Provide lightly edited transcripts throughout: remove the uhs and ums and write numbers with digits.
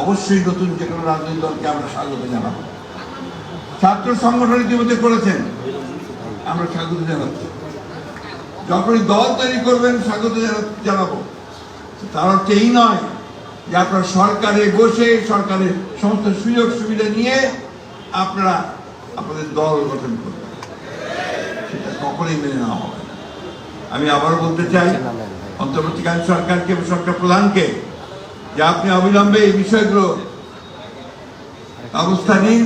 অবশ্যই নতুন যে কোনো রাজনৈতিক দলকে আমরা স্বাগত জানাবো। ছাত্র সংগঠন ইতিমধ্যে করেছেন, আমরা স্বাগত জানাচ্ছি। যখনই দল তৈরি করবেন স্বাগত জানাবো। তার অর্থ এই নয় যে আপনারা সরকারে বসে সরকারের সমস্ত সুযোগ সুবিধা নিয়ে আপনারা আপনাদের দল গঠন করবেন, সেটা কখনোই মেনে নেওয়া হবে না। আমি আবারও বলতে চাই অন্তর্বর্তীকালীন সরকারকে এবং সরকার প্রধানকে যে আপনি অবিলম্বে এই বিষয়গুলো অবস্থা নিন,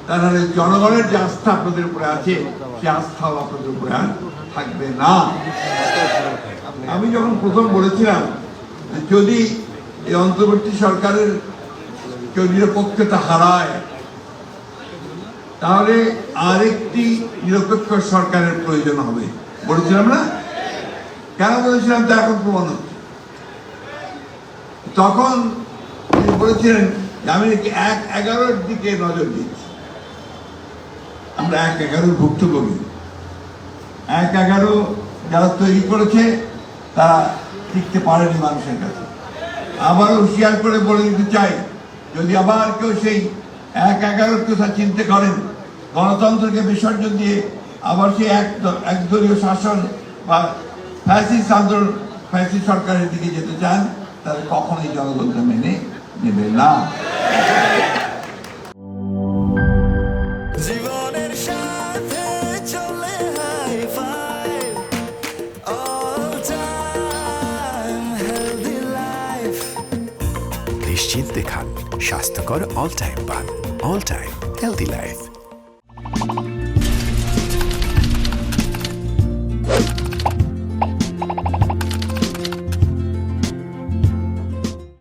তাহলে জনগণের যে আস্থা আপনাদের উপরে আছে সে আস্থাও আপনাদের উপরে আর থাকবে না। আমি যখন প্রথম বলেছিলাম যদি এই অন্তর্বর্তী সরকারের কেউ নিরপেক্ষতা হারায় তাহলে আরেকটি নিরপেক্ষ সরকারের প্রয়োজন হবে বলেছিলাম না? কেন বলেছিলাম তা এখন প্রমাণ হচ্ছে। তখন তিনি বলেছিলেন যে আমি নাকি 1-11 দিকে নজর দিচ্ছি। আমরা 1-11 ভুক্তভোগী। 1-11 যারা তৈরি করেছে তারা টিকতে পারেনি মানুষের কাছে। আবারও হুঁশিয়ার করে বলে দিতে চাই, যদি আবার কেউ সেই 1-11 কথা চিন্তা করেন, গণতন্ত্রকে বিসর্জন দিয়ে আবার সেই একদলীয় শাসন বা ফ্যাসিস্ট আন্দোলন, ফ্যাসিস্ট সরকারের দিকে যেতে চান, তাহলে কখনোই জনগণকে মেনে নেবে না। জীবনের সাথে চলে hi-fi, all time healthy life। নিশ্চিন্তে খান স্বাস্থ্যকর অল টাইম পান, অল টাইম হেলদি লাইফ।